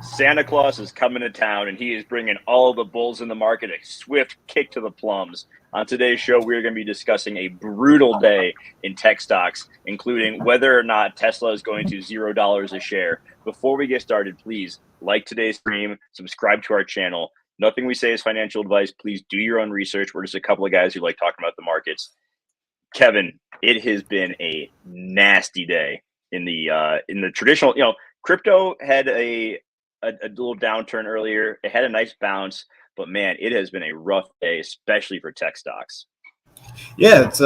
Santa Claus is coming to town, and he is bringing all the bulls in the market a swift kick to the plums. On today's show, we're going to be discussing a brutal day in tech stocks, including whether or not Tesla is going to $0 a share. Before we get started, please like today's stream, subscribe to our channel. Nothing we say is financial advice. Please do your own research. We're just a couple of guys who like talking about the markets. Kevin, it has been a nasty day in the traditional. Crypto had a little downturn earlier. It had a nice bounce, but man, it has been a rough day, especially for tech stocks. Yeah, it's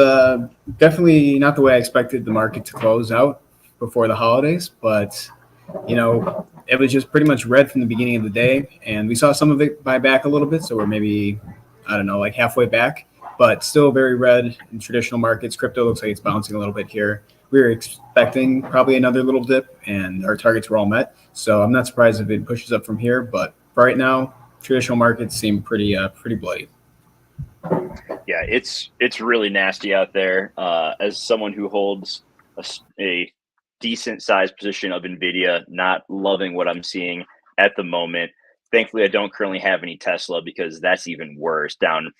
definitely not the way I expected the market to close out before the holidays, but it was just pretty much red from the beginning of the day, and we saw some of it buy back a little bit, so we're maybe, I don't know, like halfway back, but still very red in traditional markets. Crypto looks like it's bouncing a little bit here. We were expecting probably another little dip, and our targets were all met. So I'm not surprised if it pushes up from here. But for right now, traditional markets seem pretty bloody. Yeah, it's really nasty out there. As someone who holds a decent sized position of NVIDIA, not loving what I'm seeing at the moment. Thankfully, I don't currently have any Tesla because that's even worse, down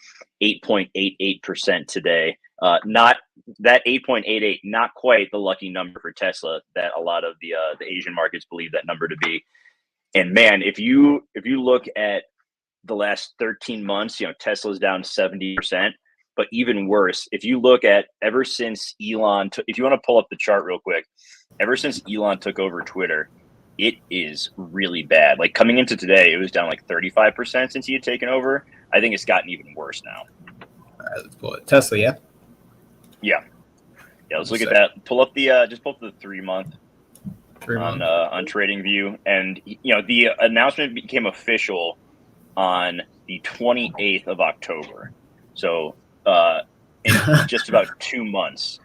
8.88% today. Not that 8.88, not quite the lucky number for Tesla that a lot of the Asian markets believe that number to be. And man, if you look at the last 13 months, Tesla's down 70%. But even worse, if you look at ever since Elon, if you want to pull up the chart real quick, ever since Elon took over Twitter, it is really bad. Like coming into today, it was down like 35% since he had taken over. I think it's gotten even worse now. All right, let's pull it. Tesla, yeah? Yeah. Let's look at that. Pull up the just pull up the 3-month on TradingView, and the announcement became official on the 28th of October. So in just about 2 months.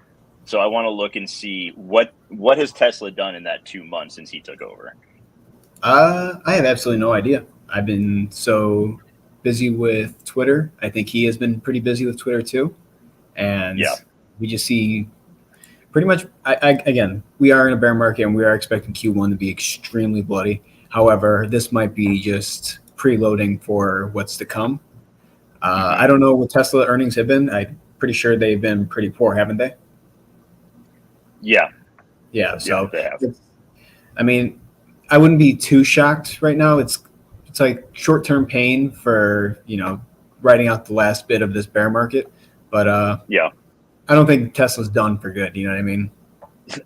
So I want to look and see what has Tesla done in that 2 months since he took over. I have absolutely no idea. I've been so busy with Twitter. I think he has been pretty busy with Twitter too. And we just see pretty much, again, we are in a bear market and we are expecting Q1 to be extremely bloody. However, this might be just preloading for what's to come. I don't know what Tesla earnings have been. I'm pretty sure they've been pretty poor, haven't they? Yeah. So, they have. I mean, I wouldn't be too shocked right now. It's like short-term pain for, riding out the last bit of this bear market. But I don't think Tesla's done for good. You know what I mean?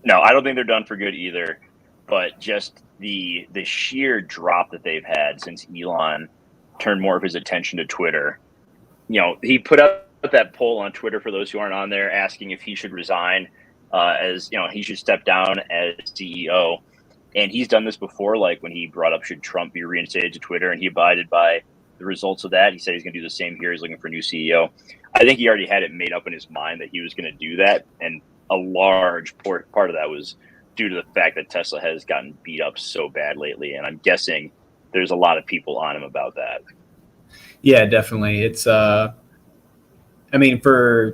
No, I don't think they're done for good either. But just the sheer drop that they've had since Elon turned more of his attention to Twitter. He put up that poll on Twitter for those who aren't on there, asking if he should resign, as he should step down as CEO. And he's done this before, like when he brought up should Trump be reinstated to Twitter, and he abided by the results of that. He said he's going to do the same here. He's looking for a new CEO. I think he already had it made up in his mind that he was going to do that, and a large part of that was due to the fact that Tesla has gotten beat up so bad lately, and I'm guessing there's a lot of people on him about that. Yeah, definitely. It's for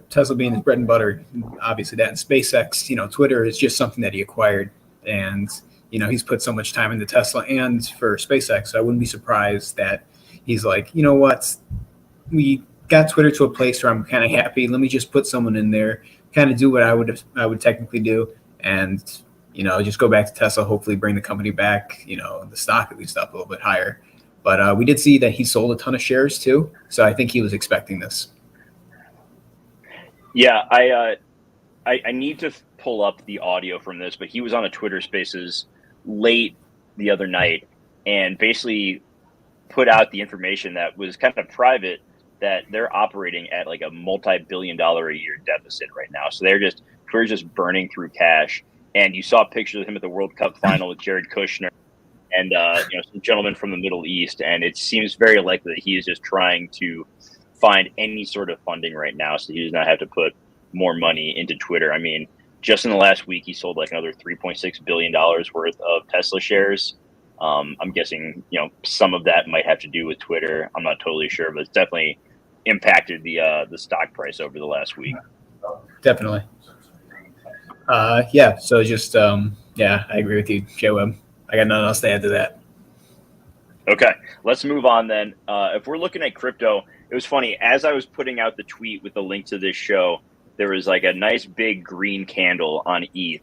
Tesla being his bread and butter, obviously that, and SpaceX, Twitter is just something that he acquired, and he's put so much time into Tesla and for SpaceX. So I wouldn't be surprised that he's like, what, we got Twitter to a place where I'm kind of happy. Let me just put someone in there, kind of do what I would technically do, and just go back to Tesla. Hopefully, bring the company back. The stock at least up a little bit higher. But we did see that he sold a ton of shares too, so I think he was expecting this. Yeah, I need to pull up the audio from this, but he was on a Twitter Spaces late the other night and basically put out the information that was kind of private, that they're operating at like a multi-billion-dollar a year deficit right now. So Twitter's just burning through cash. And you saw pictures of him at the World Cup final with Jared Kushner and some gentlemen from the Middle East, and it seems very likely that he is just trying to find any sort of funding right now so he does not have to put more money into Twitter. I mean, just in the last week, he sold like another $3.6 billion worth of Tesla shares. I'm guessing, some of that might have to do with Twitter. I'm not totally sure, but it's definitely impacted the stock price over the last week. Definitely. So just, I agree with you, JWeb. I got nothing else to add to that. Okay, let's move on then. If we're looking at crypto, it was funny as I was putting out the tweet with the link to this show. There was like a nice big green candle on ETH.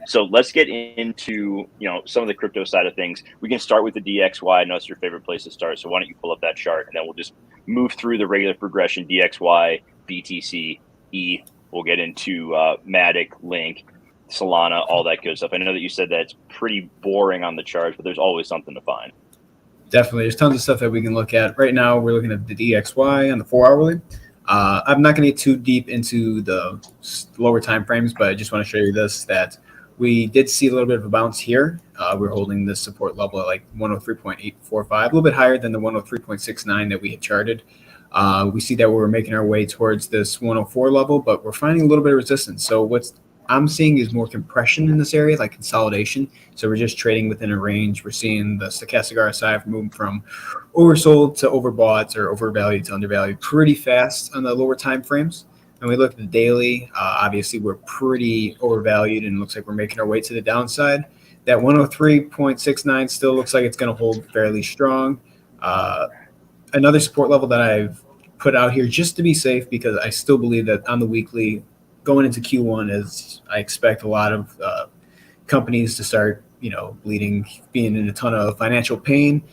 So let's get into some of the crypto side of things. We can start with the DXY. I know it's your favorite place to start. So why don't you pull up that chart and then we'll just move through the regular progression: DXY, BTC, ETH. We'll get into Matic, Link, Solana, all that good stuff. I know that you said that it's pretty boring on the charts, but there's always something to find. Definitely. There's tons of stuff that we can look at. Right now, we're looking at the DXY on the 4-hourly. I'm not going to get too deep into the lower time frames, but I just want to show you this, that we did see a little bit of a bounce here. We're holding this support level at like 103.845, a little bit higher than the 103.69 that we had charted. We see that we're making our way towards this 104 level, but we're finding a little bit of resistance. So what's I'm seeing is more compression in this area, like consolidation. So we're just trading within a range. We're seeing the stochastic RSI moving from oversold to overbought or overvalued to undervalued pretty fast on the lower time frames. And we look at the daily, obviously we're pretty overvalued and it looks like we're making our way to the downside. That 103.69 still looks like it's going to hold fairly strong. Another support level that I've put out here just to be safe, because I still believe that on the weekly, going into Q1, as I expect a lot of companies to start, bleeding, being in a ton of financial pain,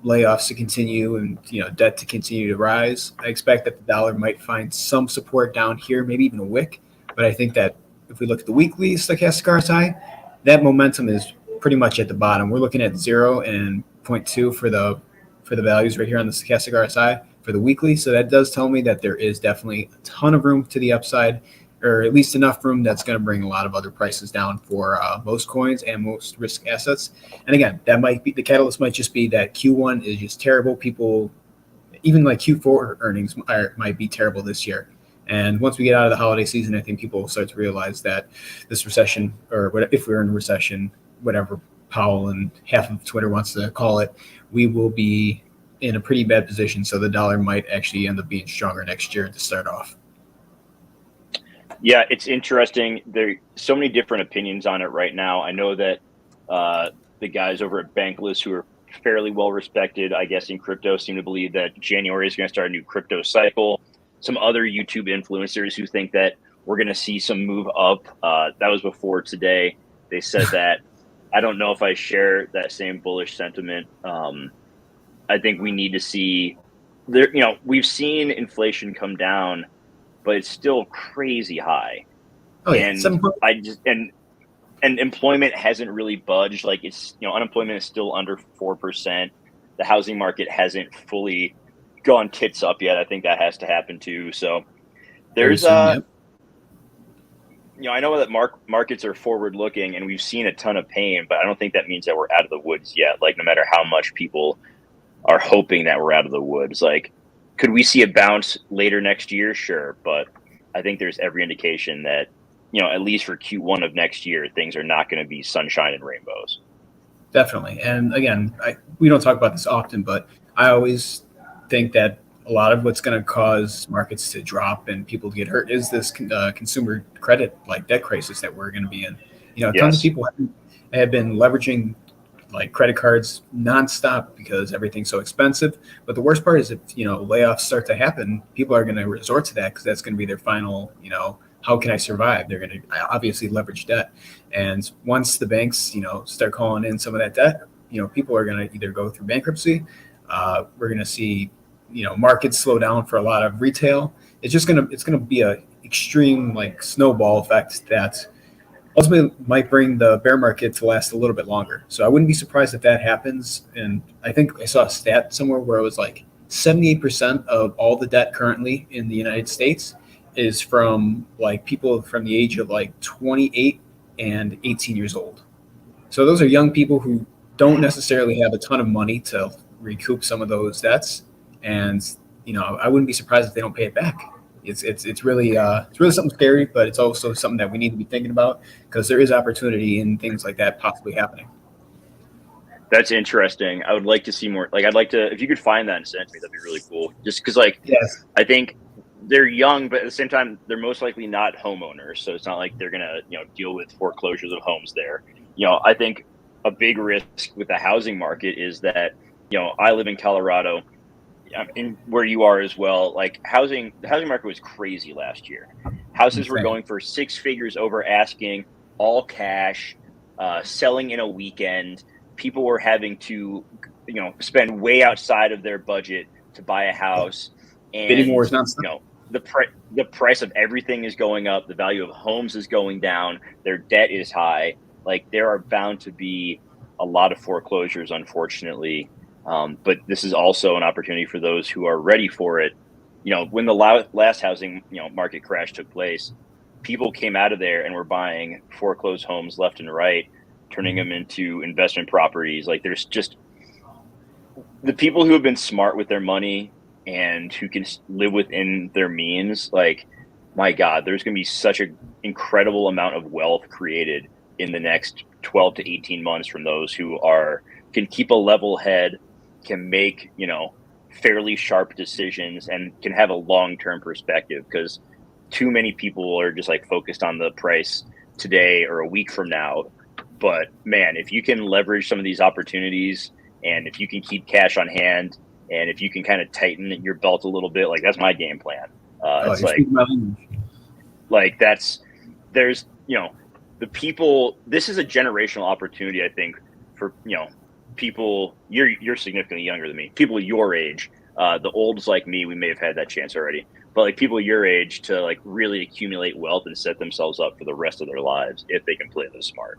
layoffs to continue, and debt to continue to rise. I expect that the dollar might find some support down here, maybe even a wick. But I think that if we look at the weekly stochastic RSI, that momentum is pretty much at the bottom. We're looking at 0 and 0.2 for the values right here on the stochastic RSI for the weekly. So that does tell me that there is definitely a ton of room to the upside, or at least enough room that's going to bring a lot of other prices down for most coins and most risk assets. And again, that might be the catalyst, might just be that Q1 is just terrible. People, even like Q4 earnings might be terrible this year. And once we get out of the holiday season, I think people will start to realize that this recession, or if we're in a recession, whatever Powell and half of Twitter wants to call it, we will be in a pretty bad position. So the dollar might actually end up being stronger next year to start off. Yeah, it's interesting. There are so many different opinions on it right now. I know that the guys over at Bankless, who are fairly well respected, I guess, in crypto, seem to believe that January is going to start a new crypto cycle. Some other YouTube influencers who think that we're going to see some move up. That was before today. They said that. I don't know if I share that same bullish sentiment. I think we need to see there. We've seen inflation come down, but it's still crazy high. Oh yeah, and employment hasn't really budged. Like it's unemployment is still under 4%. The housing market hasn't fully gone tits up yet. I think that has to happen too. So there's I know that markets are forward looking and we've seen a ton of pain, but I don't think that means that we're out of the woods yet. Like no matter how much people are hoping that we're out of the woods, like could we see a bounce later next year? Sure. But I think there's every indication that, at least for Q1 of next year, things are not going to be sunshine and rainbows. Definitely. And again, we don't talk about this often, but I always think that a lot of what's going to cause markets to drop and people to get hurt is this consumer credit, like debt crisis that we're going to be in. Tons of people have been leveraging like credit cards nonstop because everything's so expensive. But the worst part is if, layoffs start to happen, people are going to resort to that because that's going to be their final, how can I survive? They're going to obviously leverage debt. And once the banks, start calling in some of that debt, people are going to either go through bankruptcy. We're going to see, markets slow down for a lot of retail. It's going to be a extreme like snowball effect that ultimately might bring the bear market to last a little bit longer. So I wouldn't be surprised if that happens. And I think I saw a stat somewhere where it was like 78% of all the debt currently in the United States is from like people from the age of like 28 and 18 years old. So those are young people who don't necessarily have a ton of money to recoup some of those debts. And, I wouldn't be surprised if they don't pay it back. It's really something scary, but it's also something that we need to be thinking about because there is opportunity in things like that possibly happening. That's interesting. I would like to see more. Like, I'd like to, if you could find that and send it to me, that'd be really cool. Just because, yes. I think they're young, but at the same time, they're most likely not homeowners. So it's not like they're gonna, deal with foreclosures of homes there. I think a big risk with the housing market is that, I live in Colorado, in where you are as well. Like the housing market was crazy last year. Houses were Insane. going for six figures over asking, all cash, selling in a weekend. People were having to, spend way outside of their budget to buy a house, Bidding and wars nonstop. the price of everything is going up. The value of homes is going down. Their debt is high. Like there are bound to be a lot of foreclosures, unfortunately. But this is also an opportunity for those who are ready for it. When the last housing market crash took place, people came out of there and were buying foreclosed homes left and right, turning them into investment properties. Like there's just the people who have been smart with their money and who can live within their means. Like, my God, there's going to be such an incredible amount of wealth created in the next 12 to 18 months from those who can keep a level head, can make, fairly sharp decisions, and can have a long-term perspective, because too many people are just like focused on the price today or a week from now. But man, if you can leverage some of these opportunities, and if you can keep cash on hand, and if you can kind of tighten your belt a little bit, like that's my game plan. It's like there's, the people, this is a generational opportunity, I think, for, people, you're significantly younger than me, people your age, the olds like me, we may have had that chance already, but like people your age to like really accumulate wealth and set themselves up for the rest of their lives if they can play this smart.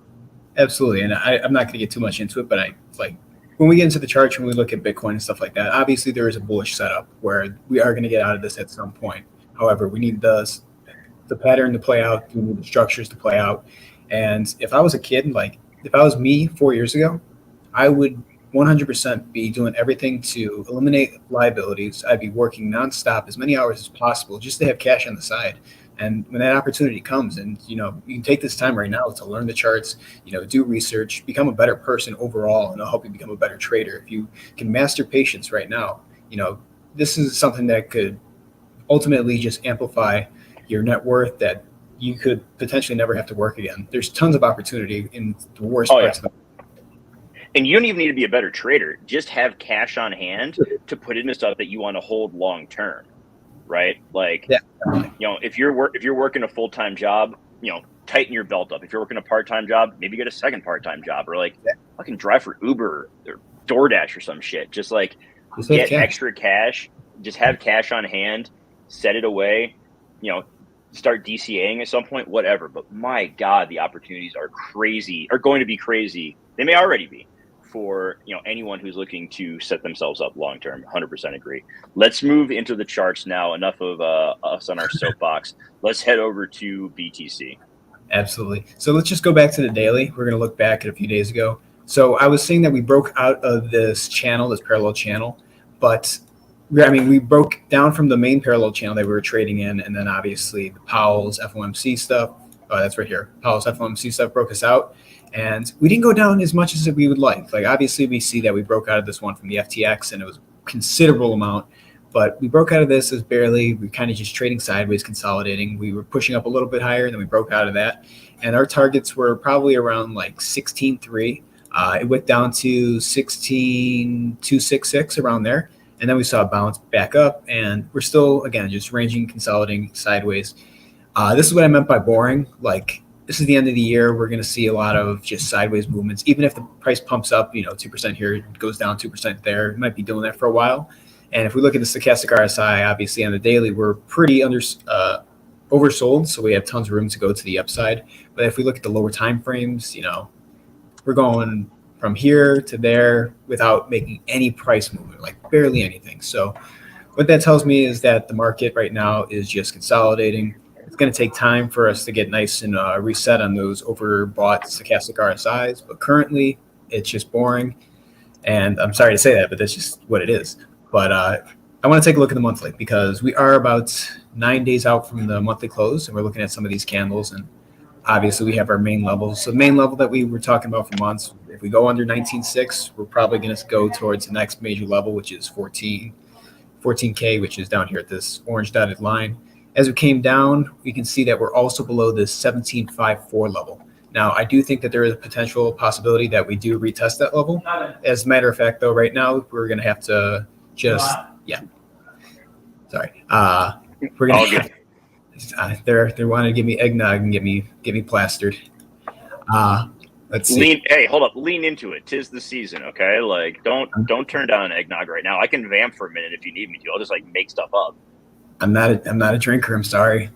Absolutely. And I'm not going to get too much into it, but when we get into the charts, when we look at Bitcoin and stuff like that, obviously there is a bullish setup where we are going to get out of this at some point. However, we need the pattern to play out. We need the structures to play out. And if I was a kid, like if I was me 4 years ago, I would 100% be doing everything to eliminate liabilities. I'd be working nonstop as many hours as possible just to have cash on the side. And when that opportunity comes, and you can take this time right now to learn the charts, do research, become a better person overall, and it'll help you become a better trader. If you can master patience right now, this is something that could ultimately just amplify your net worth, that you could potentially never have to work again. There's tons of opportunity in the worst parts of the. And you don't even need to be a better trader. Just have cash on hand to put into stuff that you want to hold long term, right? Like, if you're working a full-time job, tighten your belt up. If you're working a part-time job, maybe get a second part-time job, or like fucking drive for Uber or DoorDash or some shit. Just get extra cash. Just have cash on hand. Set it away. Start DCAing at some point. Whatever. But my God, the opportunities are crazy. Are going to be crazy. They may already be, for anyone who's looking to set themselves up long term. 100% agree. Let's move into the charts now. Enough of us on our soapbox. Let's head over to BTC. Absolutely. So let's just go back to the daily. We're going to look back at a few days ago. So I was saying that we broke out of this channel, this parallel channel, but we broke down from the main parallel channel that we were trading in, and then obviously the Powell's FOMC stuff. That's right here. Powell's FOMC stuff broke us out. And we didn't go down as much as we would like. Like, obviously, we see that we broke out of this one from the FTX, and it was a considerable amount. But we broke out of this as barely. We kind of just trading sideways, consolidating. We were pushing up a little bit higher, and then we broke out of that. And our targets were probably around like 16.3. It went down to 16.266, around there. And then we saw a bounce back up. And we're still, again, just ranging, consolidating sideways. This is what I meant by boring. Like, this is the end of the year. We're going to see a lot of just sideways movements. Even if the price pumps up, 2% here, it goes down 2% there. It might be doing that for a while. And if we look at the stochastic RSI, obviously on the daily, we're pretty oversold. So we have tons of room to go to the upside. But if we look at the lower time frames, we're going from here to there without making any price movement, like barely anything. So what that tells me is that the market right now is just consolidating. It's going to take time for us to get nice and reset on those overbought stochastic RSIs. But currently, it's just boring. And I'm sorry to say that, but that's just what it is. But I want to take a look at the monthly, because we are about 9 days out from the monthly close, and we're looking at some of these candles. And obviously, we have our main levels. So the main level that we were talking about for months, if we go under 19.6, we're probably going to go towards the next major level, which is 14K, which is down here at this orange dotted line. As we came down, we can see that we're also below this 17.54 level. Now, I do think that there is a potential possibility that we do retest that level. As a matter of fact, though, right now we're going to have to just, yeah, sorry. We're going to have, they're wanting to give me eggnog and get me plastered. Let's see. Hey, hold up. Lean into it. 'Tis the season, okay? Like, don't turn down eggnog right now. I can vamp for a minute if you need me to. I'll just like make stuff up. I'm not a drinker. I'm sorry.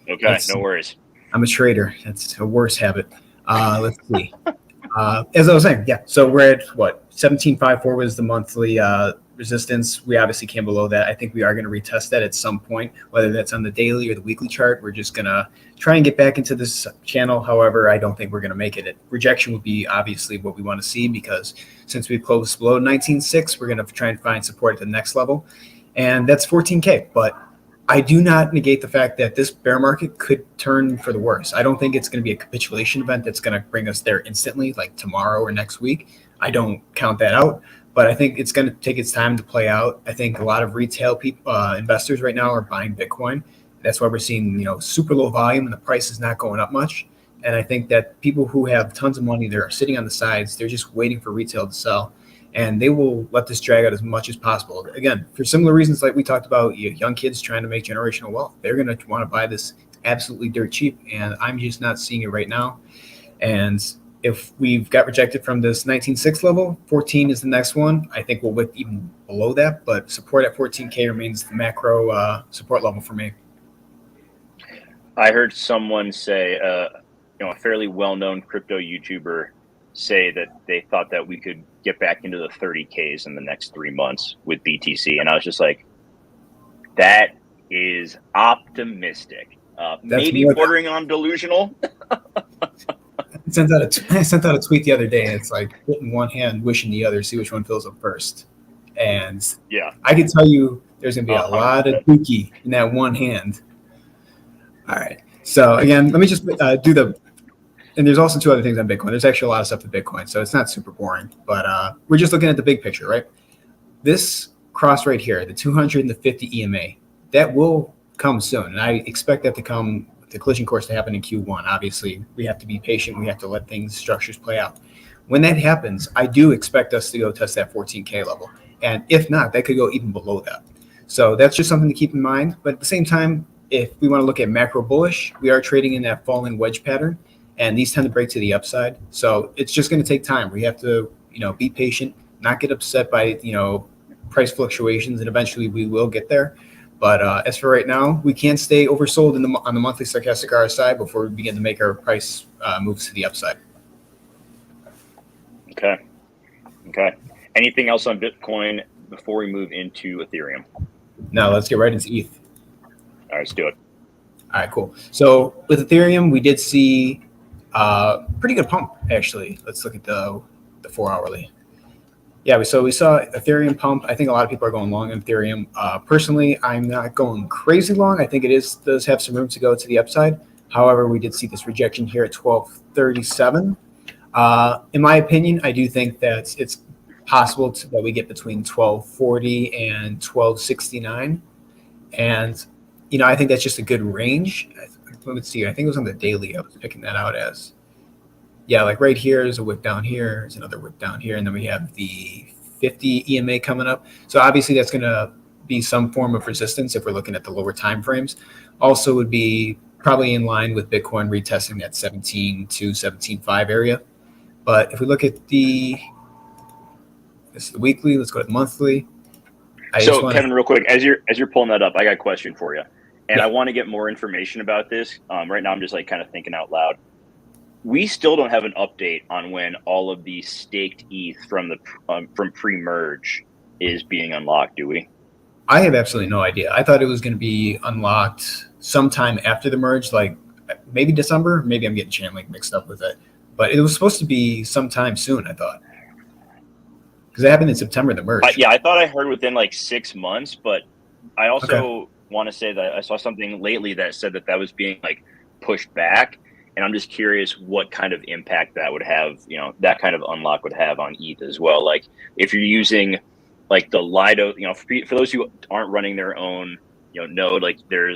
Okay, no worries. I'm a trader. That's a worse habit. Let's see. As I was saying, yeah. So we're at what 17.54 was the monthly resistance. We obviously came below that. I think we are going to retest that at some point, whether that's on the daily or the weekly chart. We're just going to try and get back into this channel. However, I don't think we're going to make it. Rejection would be obviously what we want to see, because since we've closed below 19.6, we're going to try and find support at the next level, and that's 14K. But I do not negate the fact that this bear market could turn for the worse. I don't think it's going to be a capitulation event that's going to bring us there instantly, like tomorrow or next week. I don't count that out, but I think it's going to take its time to play out. I think a lot of retail people, investors right now are buying Bitcoin. That's why we're seeing, super low volume and the price is not going up much. And I think that people who have tons of money, they're sitting on the sides. They're just waiting for retail to sell. And they will let this drag out as much as possible. Again, for similar reasons like we talked about, young kids trying to make generational wealth. They're going to want to buy this absolutely dirt cheap, and I'm just not seeing it right now. And if we've got rejected from this 19.6 level, 14 is the next one. I think we'll wick even below that, but support at 14K remains the macro support level for me. I heard someone say, a fairly well-known crypto YouTuber say that they thought that we could get back into the 30Ks in the next 3 months with BTC. And I was just like, that is optimistic. Maybe bordering on delusional. I sent out a tweet the other day, and it's like putting one hand, wishing the other, see which one fills up first. And yeah, I can tell you there's going to be a lot of dookie in that one hand. All right. So again, let me just and there's also two other things on Bitcoin. There's actually a lot of stuff to Bitcoin, so it's not super boring. But we're just looking at the big picture, right? This cross right here, the 200 and the 50 EMA, that will come soon. And I expect that to come, the collision course to happen in Q1. Obviously, we have to be patient. We have to let structures play out. When that happens, I do expect us to go test that 14K level. And if not, that could go even below that. So that's just something to keep in mind. But at the same time, if we want to look at macro bullish, we are trading in that falling wedge pattern. And these tend to break to the upside. So it's just going to take time. We have to, be patient, not get upset by, price fluctuations, and eventually we will get there. But as for right now, we can't stay oversold on the monthly stochastic RSI before we begin to make our price moves to the upside. Okay. Anything else on Bitcoin before we move into Ethereum? No, let's get right into ETH. All right, let's do it. All right, cool. So with Ethereum, we did see pretty good pump, actually. Let's look at the 4 hourly. Yeah, we saw Ethereum pump. I think a lot of people are going long on Ethereum. Personally, I'm not going crazy long. I think it does have some room to go to the upside. However, we did see this rejection here at 1237. In my opinion, I do think that it's possible that we get between 1240 and 1269. And, I think that's just a good range. Let's see. I think it was on the daily. I was picking that out as, like right here is a wick down here. There's another wick down here. And then we have the 50 EMA coming up. So obviously that's going to be some form of resistance if we're looking at the lower time frames. Also would be probably in line with Bitcoin retesting that 17 to 17.5 area. But if we look at this is the weekly, let's go to the monthly. Kevin, real quick, as you're pulling that up, I got a question for you. And I want to get more information about this. Right now, I'm just kind of thinking out loud. We still don't have an update on when all of the staked ETH from pre-merge is being unlocked, do we? I have absolutely no idea. I thought it was going to be unlocked sometime after the merge, like maybe December. Maybe I'm getting Chainlink mixed up with it. But it was supposed to be sometime soon, I thought. Because it happened in September, the merge. I thought I heard within 6 months, but I also want to say that I saw something lately that said that was being pushed back, and I'm just curious what kind of impact that would have, that kind of unlock would have on ETH as well. If you're using the FLOLiO, for those who aren't running their own node, there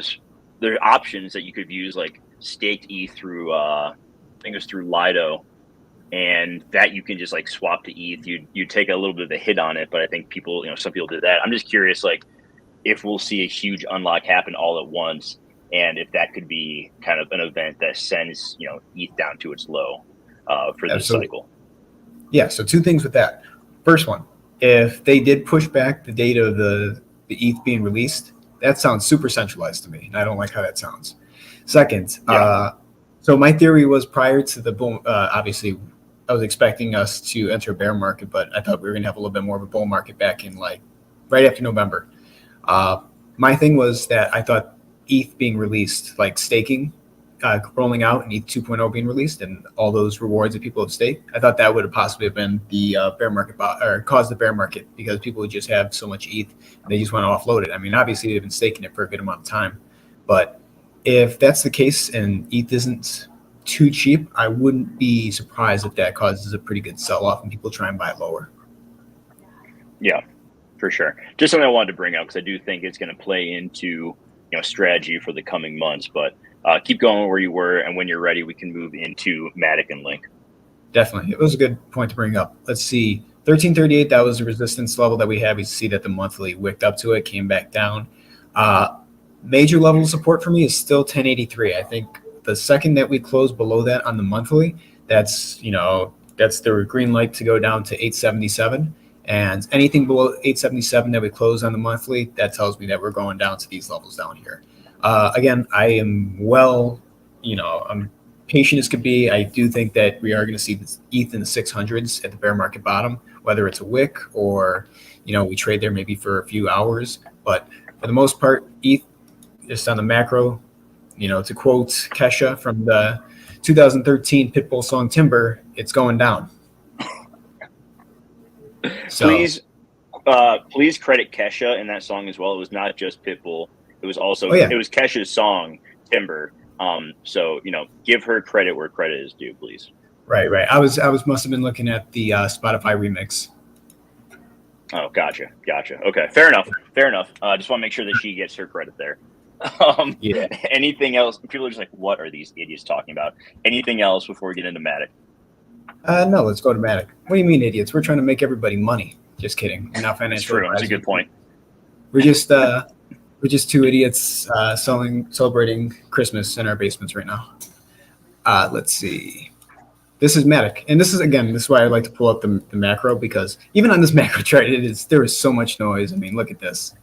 are options that you could use staked ETH through think it was through Lido, and that you can just like swap to ETH. You take a little bit of a hit on it, but I think people, some people did that. I'm just curious, like if we'll see a huge unlock happen all at once, and if that could be kind of an event that sends ETH down to its low for this cycle. Yeah. So two things with that. First one, if they did push back the date of the ETH being released, that sounds super centralized to me, and I don't like how that sounds. Second, so my theory was prior to the boom, obviously, I was expecting us to enter a bear market, but I thought we were going to have a little bit more of a bull market back in like right after November. My thing was that I thought ETH being released, like staking, rolling out, and ETH 2.0 being released, and all those rewards that people have staked, I thought that would have possibly have been the bear market or caused the bear market, because people would just have so much ETH and they just want to offload it. I mean, obviously they've been staking it for a good amount of time, but if that's the case and ETH isn't too cheap, I wouldn't be surprised if that causes a pretty good sell-off and people try and buy it lower. Yeah, for sure. Just something I wanted to bring up, because I do think it's going to play into strategy for the coming months, but keep going where you were, and when you're ready, we can move into Matic and Link. Definitely. It was a good point to bring up. Let's see. 1338, that was the resistance level that we have. You see that the monthly wicked up to it, came back down. Major level of support for me is still 1083. I think the second that we close below that on the monthly, that's the green light to go down to 877. And anything below 877 that we close on the monthly, that tells me that we're going down to these levels down here. Again, I am I'm patient as could be. I do think that we are going to see this ETH in the 600s at the bear market bottom, whether it's a wick or, we trade there maybe for a few hours. But for the most part, ETH, just on the macro, to quote Kesha from the 2013 Pitbull song Timber, it's going down. So, please credit Kesha in that song as well. It was not just Pitbull. It was also it was Kesha's song Timber. So give her credit where credit is due, please. Right. I was must have been looking at the Spotify remix. Oh, gotcha. Okay, fair enough. Just want to make sure that she gets her credit there. Yeah. Anything else? People are just like, what are these idiots talking about? Anything else before we get into Matic? No, let's go to Matic. What do you mean, idiots? We're trying to make everybody money. Just kidding. We're not financial. That's true. That's a good point. We're just two idiots celebrating Christmas in our basements right now. Let's see. This is Matic, and this is why I like to pull up the macro, because even on this macro chart, there is so much noise. I mean, look at this.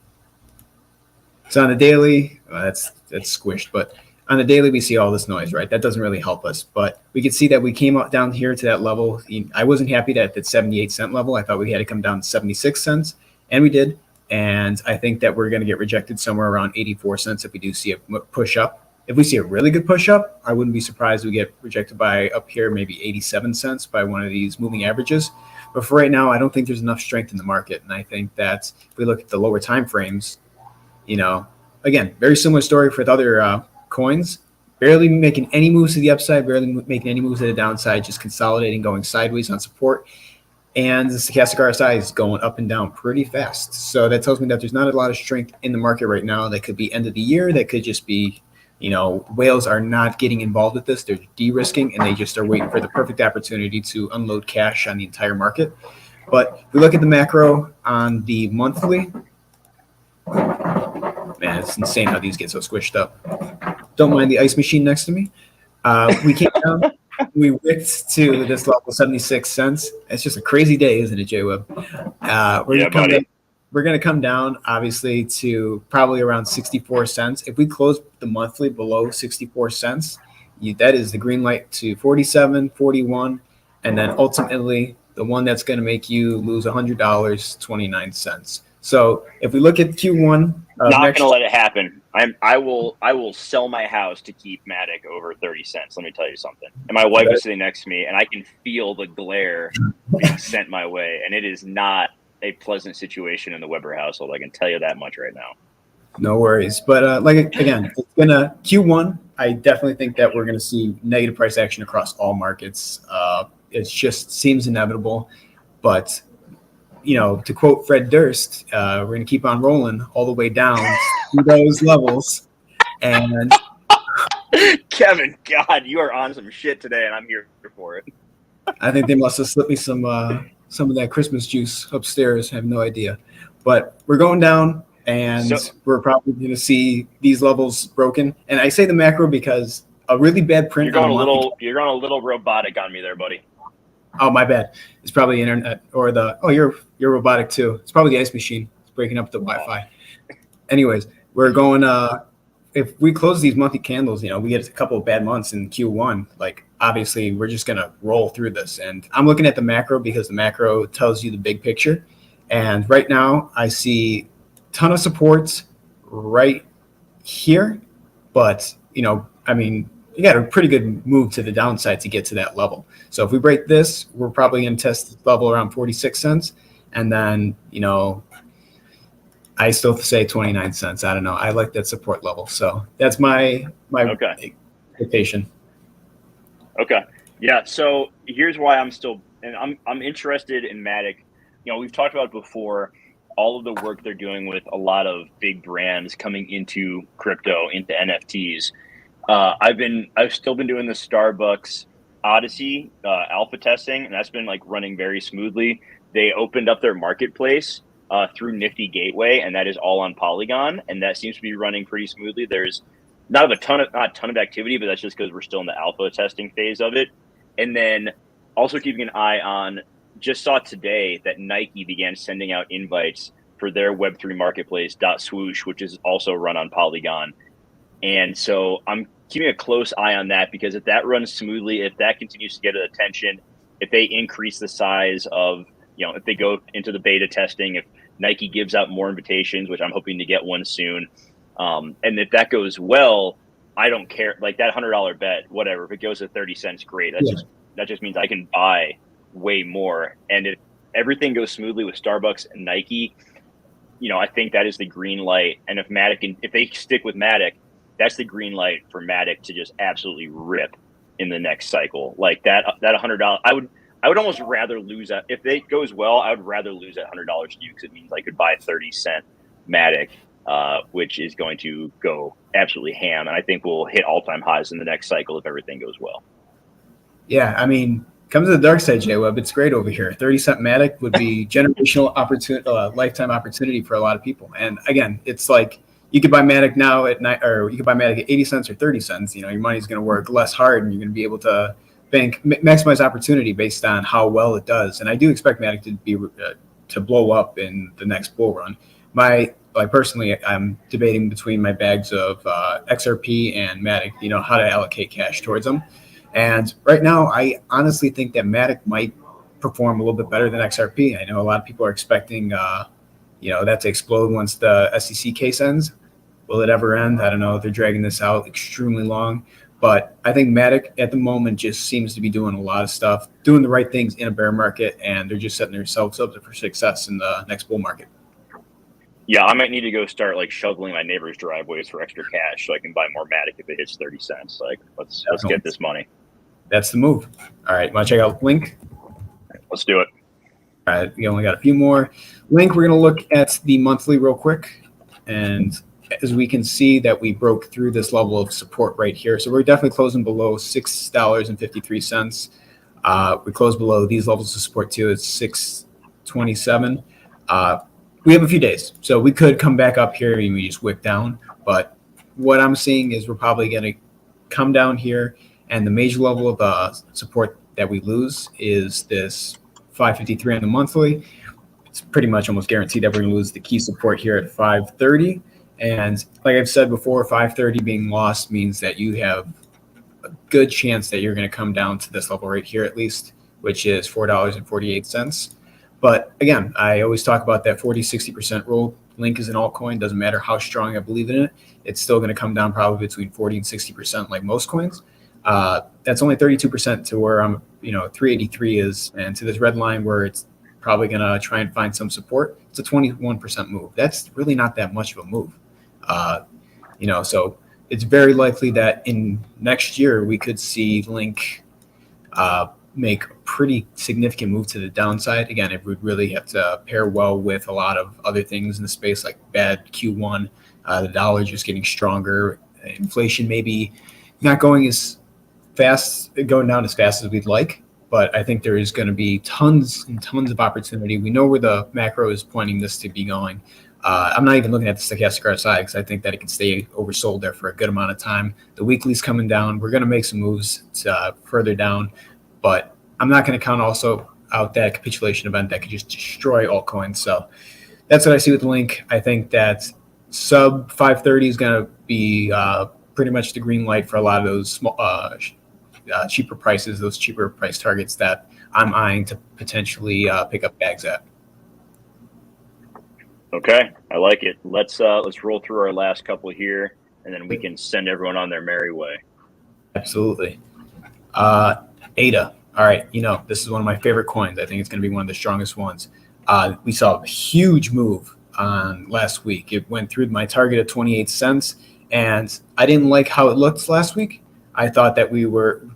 So on the daily, that's squished, but on the daily we see all this noise, right? That doesn't really help us, but we can see that we came up down here to that level. I wasn't happy that at that 78-cent level. I thought we had to come down to 76 cents, and we did. And I think that we're going to get rejected somewhere around 84 cents if we do see a push up. If we see a really good push up, I wouldn't be surprised we get rejected by up here, maybe 87 cents by one of these moving averages. But for right now, I don't think there's enough strength in the market. And I think that if we look at the lower time frames, again, very similar story for the other coins, barely making any moves to the upside, barely making any moves to the downside, just consolidating, going sideways on support. And the stochastic RSI is going up and down pretty fast. So that tells me that there's not a lot of strength in the market right now. That could be end of the year. That could just be, whales are not getting involved with this. They're de-risking, and they just are waiting for the perfect opportunity to unload cash on the entire market. But if we look at the macro on the monthly, man, it's insane how these get so squished up. Don't mind the ice machine next to me. We came down. We wicked to this level, 76 cents. It's just a crazy day, isn't it, JWeb? We're going to come down, obviously, to probably around 64 cents. If we close the monthly below 64 cents, that is the green light to 47, 41, and then ultimately the one that's going to make you lose $100, 29 cents. So if we look at Q1, not going to let it happen. I will sell my house to keep Matic over 30 cents. Let me tell you something. And my wife is sitting next to me, and I can feel the glare being sent my way. And it is not a pleasant situation in the Weber household. I can tell you that much right now. No worries. But again, it's gonna Q1. I definitely think that we're going to see negative price action across all markets. It just seems inevitable. But to quote Fred Durst, we're going to keep on rolling all the way down to those levels. And Kevin, God, you are on some shit today, and I'm here for it. I think they must have slipped me some of that Christmas juice upstairs. I have no idea. But we're going down, and we're probably going to see these levels broken. And I say the macro because a really bad print. You're going a little robotic on me there, buddy. Oh, my bad. It's probably internet or you're robotic too. It's probably the ice machine. It's breaking up the Wi-Fi. Anyways, we're going. If we close these monthly candles, we get a couple of bad months in Q1. Like, obviously, we're just gonna roll through this. And I'm looking at the macro because the macro tells you the big picture. And right now, I see a ton of supports right here, but you got a pretty good move to the downside to get to that level. So if we break this, we're probably going to test the level around 46 cents. And then, I still say 29 cents. I don't know. I like that support level. So that's my expectation. Okay. Yeah. So here's why I'm interested in Matic. We've talked about it before, all of the work they're doing with a lot of big brands coming into crypto, into NFTs. I've still been doing the Starbucks Odyssey alpha testing, and that's been like running very smoothly. They opened up their marketplace through Nifty Gateway, and that is all on Polygon, and that seems to be running pretty smoothly. There's not a ton of activity, but that's just because we're still in the alpha testing phase of it. And then also keeping an eye on, just saw today that Nike began sending out invites for their Web3 marketplace .swoosh, which is also run on Polygon. And so I'm keeping a close eye on that, because if that runs smoothly, if that continues to get attention, if they increase the size of, if they go into the beta testing, if Nike gives out more invitations, which I'm hoping to get one soon, and if that goes well, I don't care. Like that $100 bet, whatever. If it goes to 30 cents, great. That just means I can buy way more. And if everything goes smoothly with Starbucks and Nike, I think that is the green light. And if they stick with Matic, that's the green light for Matic to just absolutely rip in the next cycle. Like that $100, I would almost rather lose that. If it goes well, I would rather lose that $100 to you, because it means I could buy a 30-cent Matic, which is going to go absolutely ham. And I think we'll hit all-time highs in the next cycle if everything goes well. Yeah, come to the dark side, JWeb. It's great over here. 30-cent Matic would be generational opportunity, lifetime opportunity for a lot of people. And again, it's like, you could buy Matic now at night, or you could buy Matic at 80 cents or 30 cents. Your money's going to work less hard, and you're going to be able to maximize opportunity based on how well it does. And I do expect Matic to blow up in the next bull run. Personally, I'm debating between my bags of XRP and Matic, how to allocate cash towards them. And right now, I honestly think that Matic might perform a little bit better than XRP. I know a lot of people are expecting that to explode once the SEC case ends. Will it ever end? I don't know. They're dragging this out extremely long. But I think Matic at the moment just seems to be doing a lot of stuff, doing the right things in a bear market, and they're just setting themselves up for success in the next bull market. Yeah, I might need to go start shoveling my neighbor's driveways for extra cash so I can buy more Matic if it hits 30 cents. Let's get this money. That's the move. All right, want to check out Link? Let's do it. All right, we only got a few more. Link, we're going to look at the monthly real quick. And as we can see that we broke through this level of support right here. So we're definitely closing below $6.53. We closed below these levels of support too. It's $6.27. We have a few days. So we could come back up here and we just wick down. But what I'm seeing is we're probably going to come down here. And the major level of support that we lose is this 553 on the monthly. It's pretty much almost guaranteed that we're going to lose the key support here at 530. And like I've said before, 530 being lost means that you have a good chance that you're going to come down to this level right here at least, which is $4.48. But again, I always talk about that 40-60% rule. Link is an altcoin. Doesn't matter how strong I believe in it. It's still going to come down probably between 40 and 60% like most coins. That's only 32% to where I'm, 383 is, and to this red line where it's probably going to try and find some support. It's a 21% move. That's really not that much of a move. So it's very likely that in next year we could see Link make a pretty significant move to the downside. Again, it would really have to pair well with a lot of other things in the space, like bad Q1, the dollar just getting stronger, inflation maybe not going down as fast as we'd like, but I think there is going to be tons and tons of opportunity. We know where the macro is pointing this to be going. I'm not even looking at the stochastic RSI because I think that it can stay oversold there for a good amount of time. The weekly's coming down. We're going to make some moves further down, but I'm not going to count also out that capitulation event that could just destroy altcoins. So that's what I see with the link. I think that sub 530 is going to be pretty much the green light for a lot of those small, cheaper prices, those cheaper price targets that I'm eyeing to potentially pick up bags at. Okay, I like it. Let's roll through our last couple here, and then we can send everyone on their merry way. Absolutely. ADA. All right, this is one of my favorite coins. I think it's going to be one of the strongest ones. We saw a huge move on last week. It went through my target of 28 cents, and I didn't like how it looked last week. I thought that we were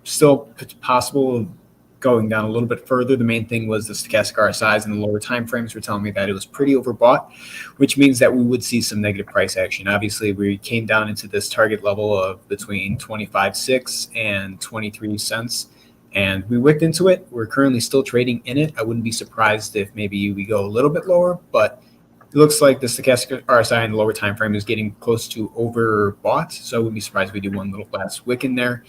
still possible going down a little bit further. The main thing was the stochastic RSIs and the lower time frames were telling me that it was pretty overbought, which means that we would see some negative price action. Obviously, we came down into this target level of between 25.6 and 23 cents, and we wicked into it. We're currently still trading in it. I wouldn't be surprised if maybe we go a little bit lower, but it looks like the stochastic RSI in the lower time frame is getting close to overbought, so I wouldn't be surprised if we do one little last wick in there.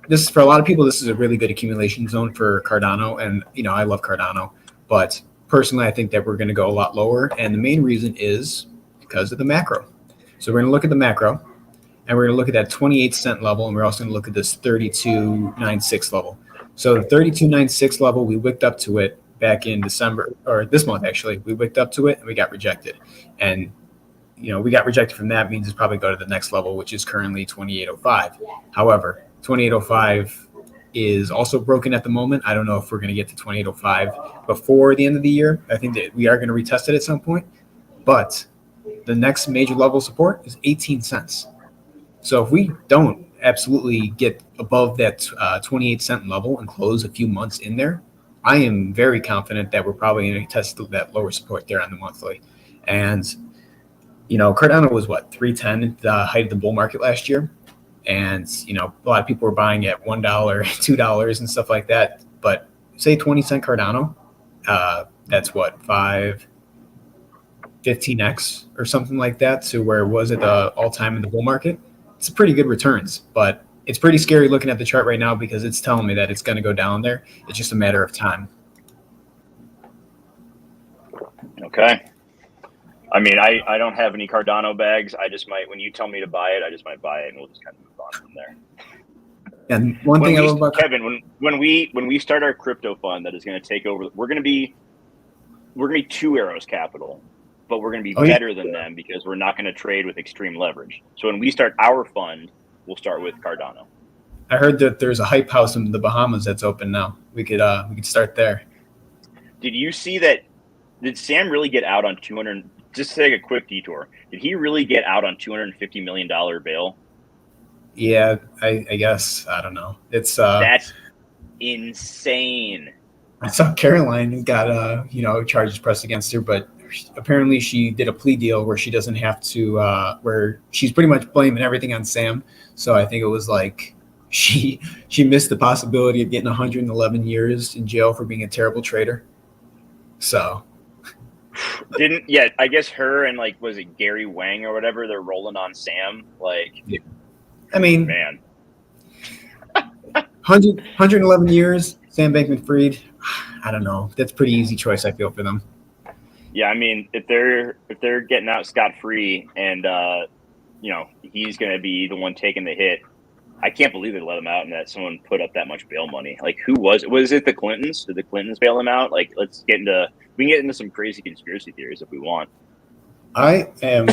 This is, for a lot of people, this is a really good accumulation zone for Cardano, and I love Cardano, but personally I think that we're going to go a lot lower, and the main reason is because of the macro. So we're going to look at the macro, and we're going to look at that 28 cent level, and we're also going to look at this 32.96 level. So the 32.96 level, we wicked up to it back in December, or this month actually. We wicked up to it and we got rejected, and we got rejected from that means it's probably go to the next level, which is currently 28.05. However, 28.05 is also broken at the moment. I don't know if we're going to get to 28.05 before the end of the year. I think that we are going to retest it at some point, but the next major level of support is 18 cents. So if we don't absolutely get above that 28 cent level and close a few months in there, I am very confident that we're probably going to test that lower support there on the monthly. And Cardano was 310 at the height of the bull market last year. And, a lot of people were buying at $1, $2 and stuff like that. But say 20 cent Cardano, that's 15x or something like that to where it was at the all time in the bull market. It's pretty good returns, but it's pretty scary looking at the chart right now because it's telling me that it's going to go down there. It's just a matter of time. Okay. I mean, I don't have any Cardano bags. I just might, when you tell me to buy it, I just might buy it, and we'll just kind of move on from there. And one thing I love about Kevin, when we start our crypto fund that is going to take over, we're going to be Two Arrows Capital, but we're going to be better than them because we're not going to trade with extreme leverage. So when we start our fund, we'll start with Cardano. I heard that there's a hype house in the Bahamas that's open now. We could start there. Did you see that? Did Sam really get out on 200? Just to take a quick detour, did he really get out on $250 million bail? Yeah, I guess. I don't know. It's that's insane. I saw Caroline got charges pressed against her, but apparently she did a plea deal where she doesn't have to where she's pretty much blaming everything on Sam. So I think it was like she missed the possibility of getting 111 years in jail for being a terrible trader. So I guess her and was it Gary Wang or whatever, they're rolling on Sam. Yeah. I mean, man, 111 years, Sam Bankman-Fried. I don't know. That's a pretty easy choice, I feel, for them. Yeah, I mean, if they're getting out scot-free and he's going to be the one taking the hit, I can't believe they let him out and that someone put up that much bail money. Who was it? Was it the Clintons? Did the Clintons bail him out? We can get into some crazy conspiracy theories if we want. I am.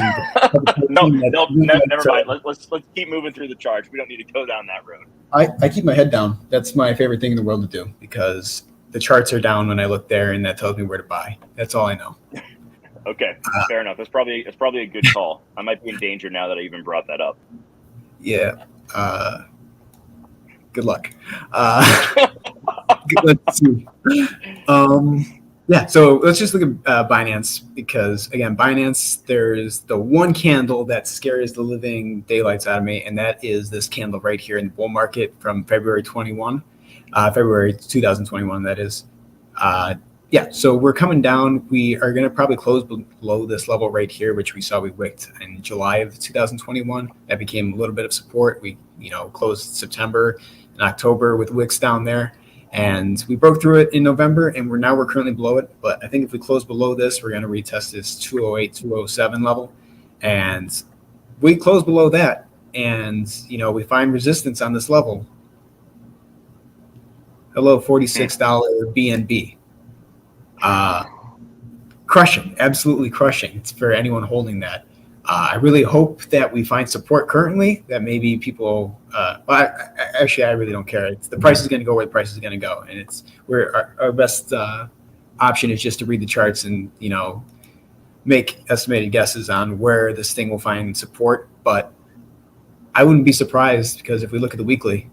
No, never mind. Let's keep moving through the charts. We don't need to go down that road. I keep my head down. That's my favorite thing in the world to do because the charts are down when I look there, and that tells me where to buy. That's all I know. Okay, fair enough. That's probably a good call. I might be in danger now that I even brought that up. Yeah. Good luck. Let's see. Yeah, so let's just look at Binance because, again, Binance, there's the one candle that scares the living daylights out of me, and that is this candle right here in the bull market from February 2021, that is. Yeah, so we're coming down. We are going to probably close below this level right here, which we saw we wicked in July of 2021. That became a little bit of support. We, closed September and October with wicks down there. And we broke through it in November, and we're currently below it. But I think if we close below this, we're going to retest this 208, 207 level. And we close below that, and we find resistance on this level. Hello, $46 BNB. Crushing, absolutely crushing. It's for anyone holding that. I really hope that we find support currently, that maybe people, actually, I really don't care. The price is going to go where the price is going to go. And our best option is just to read the charts and, make estimated guesses on where this thing will find support. But I wouldn't be surprised, because if we look at the weekly,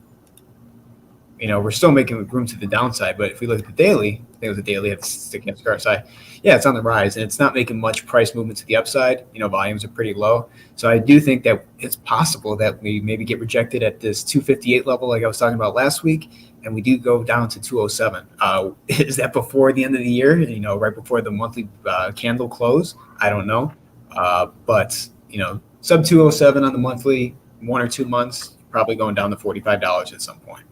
we're still making room to the downside. But if we look at the daily, I think it was the daily at the sticking up RSI. Yeah, it's on the rise, and it's not making much price movement to the upside. Volumes are pretty low. So I do think that it's possible that we maybe get rejected at this 258 level, like I was talking about last week, and we do go down to 207. Is that before the end of the year? Right before the monthly candle close? I don't know. But sub 207 on the monthly, 1 or 2 months, probably going down to $45 at some point.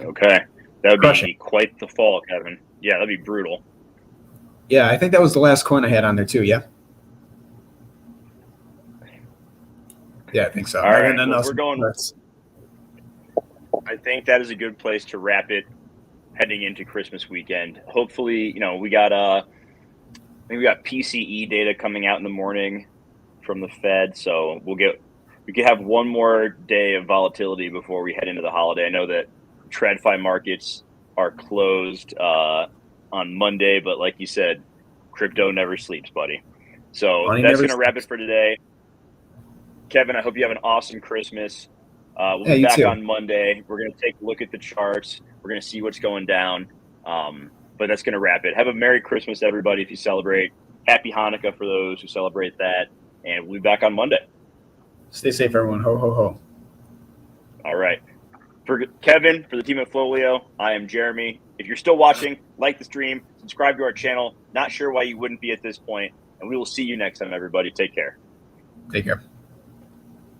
Okay. That would Crushing. be quite the fall, Kevin. Yeah, that'd be brutal. Yeah, I think that was the last coin I had on there too, yeah? Yeah, I think so. All right, well, we're going. That's... I think that is a good place to wrap it heading into Christmas weekend. Hopefully, we got I think we got PCE data coming out in the morning from the Fed, so we could have one more day of volatility before we head into the holiday. I know that TradFi markets are closed on Monday, but like you said, crypto never sleeps, buddy. So that's going to wrap it for today. Kevin, I hope you have an awesome Christmas. We'll be back on Monday. We're going to take a look at the charts. We're going to see what's going down. But that's going to wrap it. Have a Merry Christmas, everybody, if you celebrate. Happy Hanukkah for those who celebrate that. And we'll be back on Monday. Stay safe, everyone. Ho, ho, ho. All right. For Kevin, for the team at FLOLiO, I am Jeremy. If you're still watching, like the stream, subscribe to our channel. Not sure why you wouldn't be at this point. And we will see you next time, everybody. Take care. Take care.